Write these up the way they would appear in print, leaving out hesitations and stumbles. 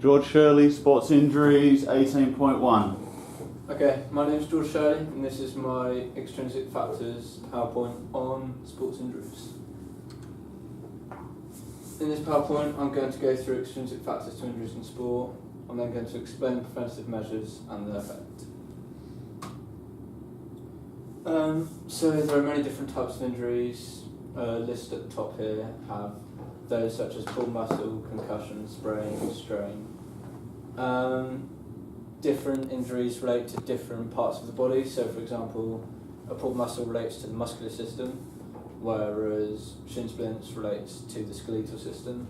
George Shurley, sports injuries, 18.1. Okay, my name is George Shurley and this is my extrinsic factors PowerPoint on sports injuries. In this PowerPoint I'm going to go through extrinsic factors to injuries in sport. I'm then going to explain preventative measures and their effect. So there are many different types of injuries. Listed at the top here have those such as pulled muscle, concussion, sprain, strain. Different injuries relate to different parts of the body. So for example, a pulled muscle relates to the muscular system, whereas shin splints relates to the skeletal system.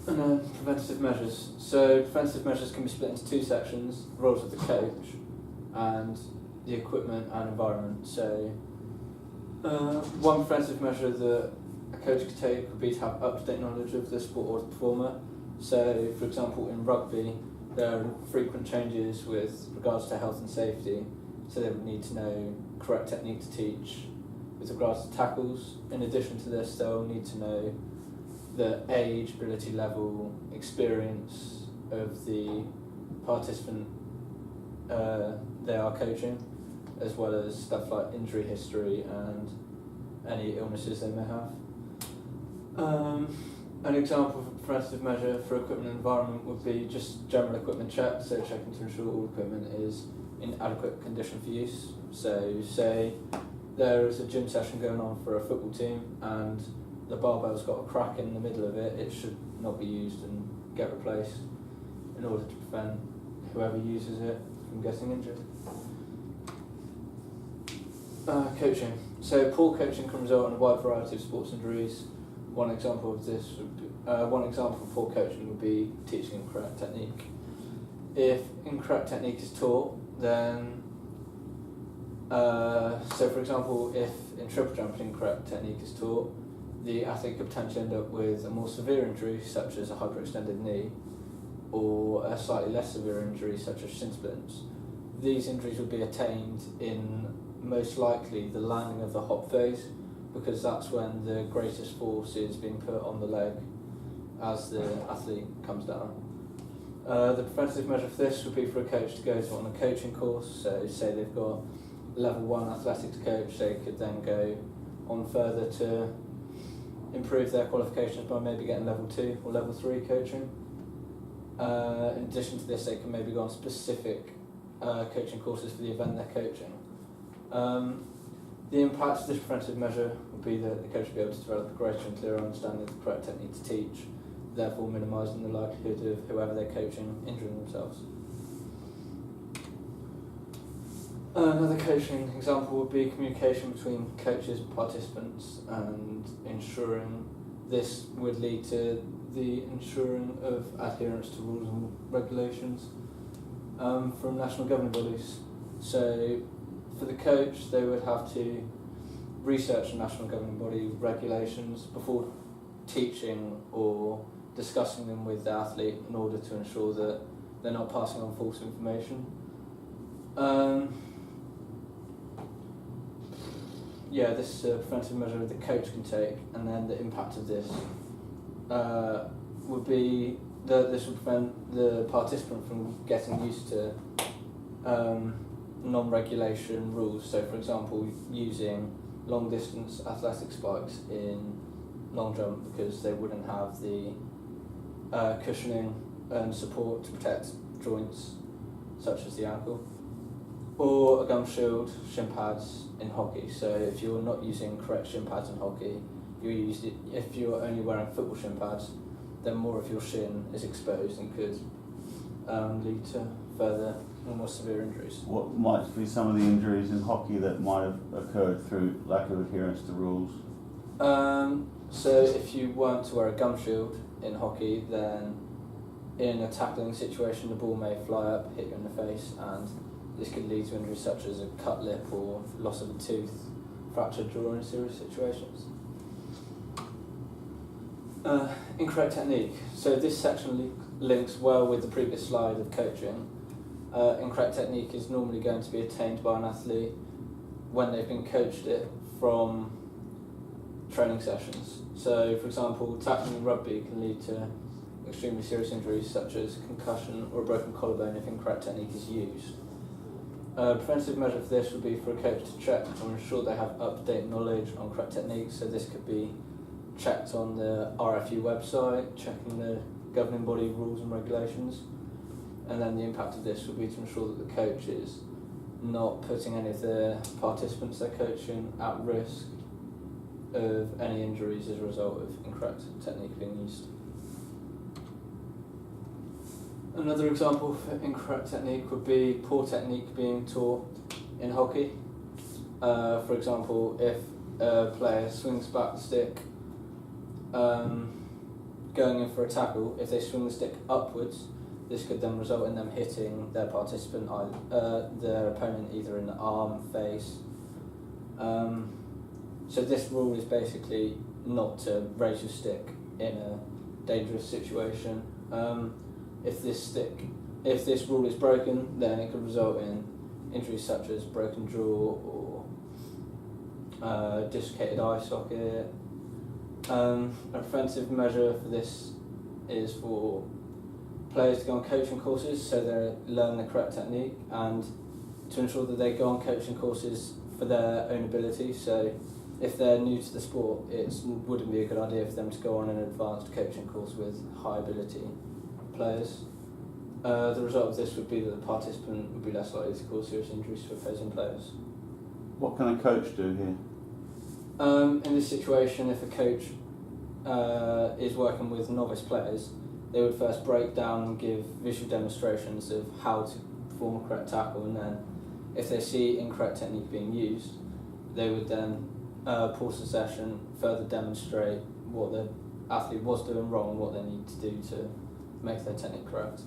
And then preventative measures. So preventative measures can be split into two sections: roles of the coach and the equipment and environment. So one preventative measure that a coach could take would be to have up-to-date knowledge of the sport or the performer. So for example, in rugby there are frequent changes with regards to health and safety, so they would need to know correct technique to teach with regards to tackles. In addition to this, they'll need to know the age, ability level, experience of the participant they are coaching, as well as stuff like injury history and any illnesses they may have. An example of a preventative measure for equipment and environment would be just general equipment checks, so checking to ensure all equipment is in adequate condition for use. So say there is a gym session going on for a football team and the barbell's got a crack in the middle of it, it should not be used and get replaced in order to prevent whoever uses it from getting injured. Coaching. So poor coaching can result in a wide variety of sports injuries. One example of poor coaching would be teaching incorrect technique. If incorrect technique is taught, then so for example, if in triple jumping incorrect technique is taught, the athlete could potentially end up with a more severe injury such as a hyperextended knee, or a slightly less severe injury such as shin splints. These injuries would be attained in most likely the landing of the hop phase, because that's when the greatest force is being put on the leg as the athlete comes down. The preventative measure for this would be for a coach to go on a coaching course. So say they've got level 1 athletics coach, they could then go on further to improve their qualifications by maybe getting level 2 or level 3 coaching. In addition to this, they can maybe go on specific coaching courses for the event they're coaching. The impact of this preventative measure would be that the coach would be able to develop a greater and clearer understanding of the correct technique to teach, therefore minimising the likelihood of whoever they're coaching injuring themselves. Another coaching example would be communication between coaches and participants, and ensuring this would lead to the ensuring of adherence to rules and regulations from national governing bodies. So for the coach, they would have to research the national governing body regulations before teaching or discussing them with the athlete in order to ensure that they're not passing on false information. This is a preventative measure that the coach can take, and then the impact of this would be that this would prevent the participant from getting used to non-regulation rules. So for example, using long distance athletic spikes in long jump because they wouldn't have the cushioning and support to protect joints such as the ankle, or a gum shield, shin pads in hockey. So if you're not using correct shin pads in hockey, if you're only wearing football shin pads, then more of your shin is exposed and could lead to further or more severe injuries. What might be some of the injuries in hockey that might have occurred through lack of adherence to rules? So if you weren't to wear a gum shield in hockey, then in a tackling situation the ball may fly up, hit you in the face, and this could lead to injuries such as a cut lip or loss of a tooth, fractured jaw in serious situations. Incorrect technique. So this section links well with the previous slide of coaching. Incorrect technique is normally going to be attained by an athlete when they've been coached it from training sessions. So, for example, tackling in rugby can lead to extremely serious injuries such as concussion or a broken collarbone if incorrect technique is used. A preventive measure for this would be for a coach to check or ensure they have up-to-date knowledge on correct techniques. So this could be checked on the RFU website, checking the governing body rules and regulations, and then the impact of this would be to ensure that the coach is not putting any of the participants they're coaching at risk of any injuries as a result of incorrect technique being used. Another example for incorrect technique would be poor technique being taught in hockey. For example, if a player swings back the stick going in for a tackle, if they swing the stick upwards, this could then result in them hitting their participant, their opponent, either in the arm, face. So this rule is basically not to raise your stick in a dangerous situation. If this rule is broken, then it could result in injuries such as broken jaw or dislocated eye socket. A preventive measure for this is for players to go on coaching courses so they learn the correct technique, and to ensure that they go on coaching courses for their own ability. So if they're new to the sport, it wouldn't be a good idea for them to go on an advanced coaching course with high ability players. The result of this would be that the participant would be less likely to cause serious injuries to opposing players. What can a coach do here? In this situation, if a coach is working with novice players, they would first break down and give visual demonstrations of how to perform a correct tackle, and then if they see incorrect technique being used, they would then pause the session, further demonstrate what the athlete was doing wrong and what they need to do to make their technique correct.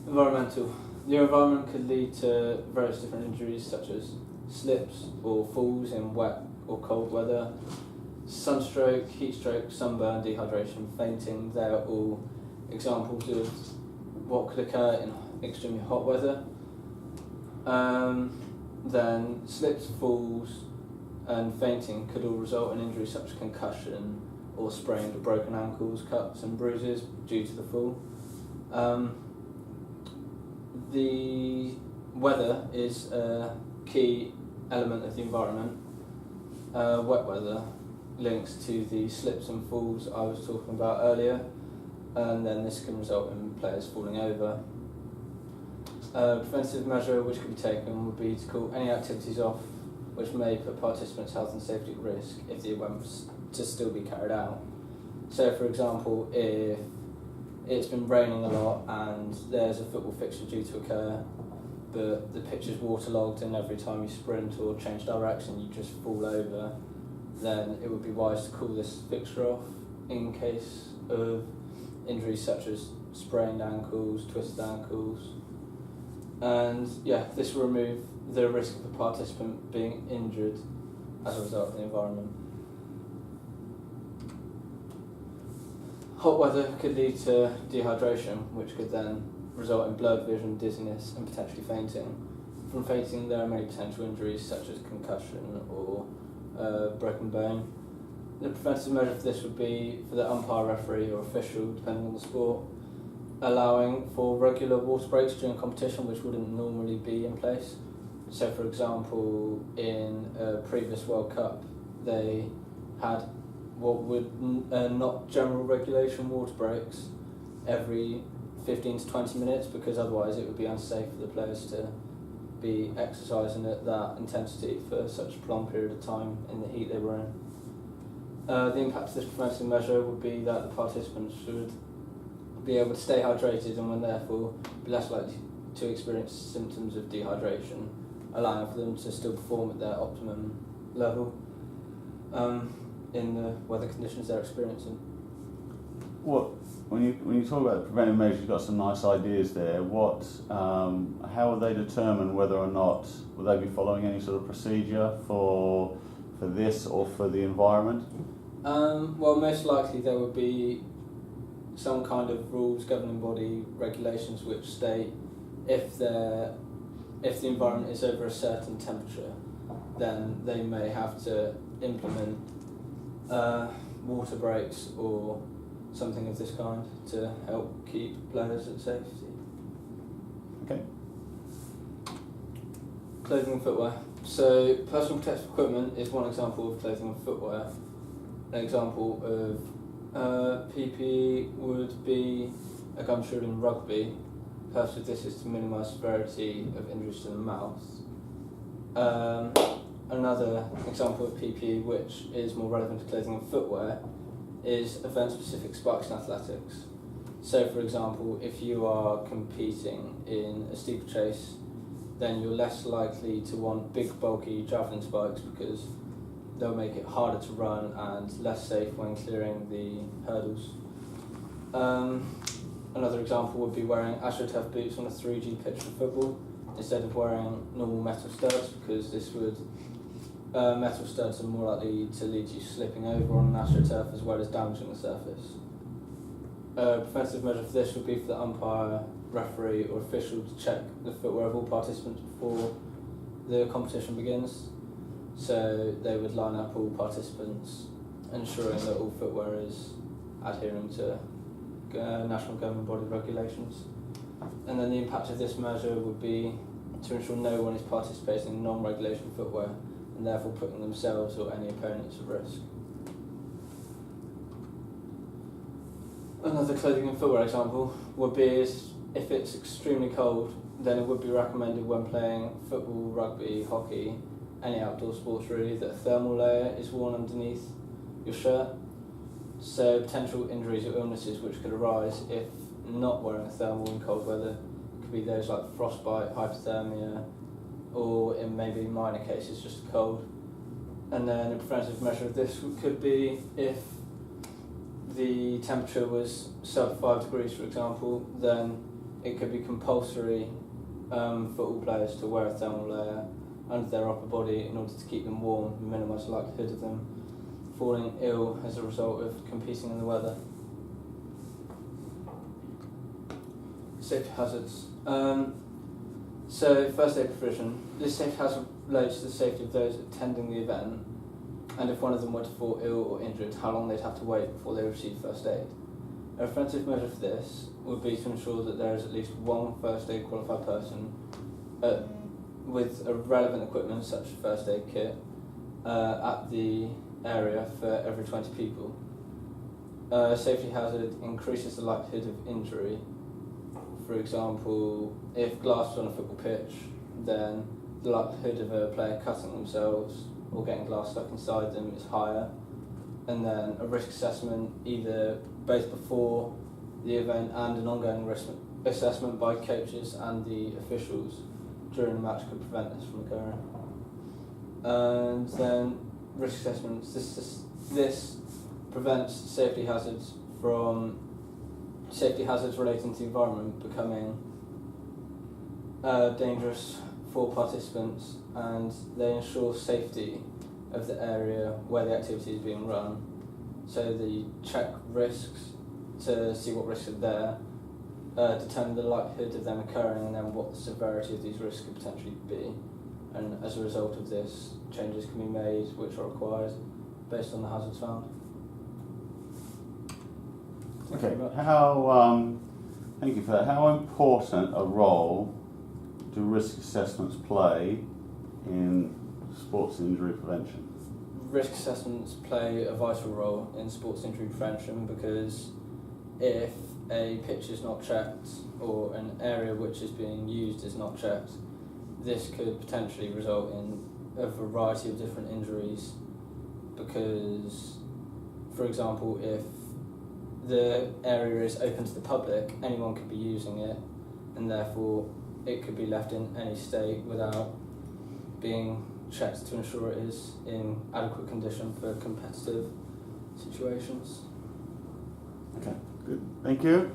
Environmental. The environment could lead to various different injuries such as slips or falls in wet or cold weather, sunstroke, heat stroke, sunburn, dehydration, fainting. They are all examples of what could occur in extremely hot weather. Then slips, falls and fainting could all result in injuries such as concussion or sprained or broken ankles, cuts and bruises due to the fall. The weather is a key element of the environment. Wet weather links to the slips and falls I was talking about earlier, and then this can result in players falling over. A preventive measure which could be taken would be to call any activities off which may put participants' health and safety at risk if the event was to still be carried out. So, for example, if it's been raining a lot and there's a football fixture due to occur, but the pitch is waterlogged and every time you sprint or change direction you just fall over, then it would be wise to call this fixture off in case of injuries such as sprained ankles, twisted ankles. And this will remove the risk of a participant being injured as a result of the environment. Hot weather could lead to dehydration, which could then result in blurred vision, dizziness and potentially fainting. From fainting there are many potential injuries such as concussion or broken bone. The preventive measure for this would be for the umpire, referee or official, depending on the sport, allowing for regular water breaks during competition which wouldn't normally be in place. So for example, in a previous World Cup they had what would not general regulation water breaks every 15 to 20 minutes, because otherwise it would be unsafe for the players to be exercising at that intensity for such a prolonged period of time in the heat they were in. The impact of this preventive measure would be that the participants should be able to stay hydrated and would therefore be less likely to experience symptoms of dehydration, allowing for them to still perform at their optimum level in the weather conditions they're experiencing. When you talk about preventive measures, you've got some nice ideas there. How will they determine whether or not will they be following any sort of procedure for this or for the environment? Well, most likely there would be some kind of rules, governing body, regulations which state if the environment is over a certain temperature, then they may have to implement water breaks or something of this kind to help keep players at safety. Okay. Clothing and footwear. So personal protective equipment is one example of clothing and footwear. An example of PPE would be a gum shield in rugby. The purpose of this is to minimise severity of injuries to the mouth. Another example of PPE which is more relevant to clothing and footwear is event-specific spikes in athletics. So for example, if you are competing in a steeplechase, then you're less likely to want big bulky javelin spikes because they'll make it harder to run and less safe when clearing the hurdles. Another example would be wearing AstroTurf boots on a 3G pitch for football instead of wearing normal metal studs, because this would metal studs are more likely to lead you slipping over on an AstroTurf as well as damaging the surface. A preventive measure for this would be for the umpire, referee or official to check the footwear of all participants before the competition begins. So they would line up all participants, ensuring that all footwear is adhering to national governing body regulations. And then the impact of this measure would be to ensure no one is participating in non-regulation footwear and therefore putting themselves or any opponents at risk. Another clothing and footwear example would be if it's extremely cold, then it would be recommended when playing football, rugby, hockey, any outdoor sports really, that a thermal layer is worn underneath your shirt. So potential injuries or illnesses which could arise if not wearing a thermal in cold weather could be those like frostbite, hypothermia, or in maybe minor cases just cold. And then a preventive measure of this could be if the temperature was sub 5 degrees, for example, then it could be compulsory for all players to wear a thermal layer under their upper body in order to keep them warm and minimise the likelihood of them falling ill as a result of competing in the weather. Safety hazards. So first aid provision. This safety hazard relates to the safety of those attending the event, and if one of them were to fall ill or injured, how long they'd have to wait before they receive first aid. A preventive measure for this would be to ensure that there is at least one first aid qualified person with relevant equipment such as first aid kit at the area for every 20 people. A safety hazard increases the likelihood of injury. For example, if glass was on a football pitch, then the likelihood of a player cutting themselves or getting glass stuck inside them is higher. And then a risk assessment, either both before the event and an ongoing risk assessment by coaches and the officials during the match, could prevent this from occurring. And then risk assessments, this prevents safety hazards relating to the environment becoming dangerous for participants, and they ensure safety of the area where the activity is being run. So they check risks to see what risks are there, determine the likelihood of them occurring, and then what the severity of these risks could potentially be. And as a result of this, changes can be made which are required based on the hazards found. Okay, thank you for that. How important a role do risk assessments play in sports injury prevention? Risk assessments play a vital role in sports injury prevention, because if a pitch is not checked or an area which is being used is not checked, this could potentially result in a variety of different injuries, because, for example, if the area is open to the public, anyone could be using it, and therefore it could be left in any state without being checked to ensure it is in adequate condition for competitive situations. Okay, good. Thank you.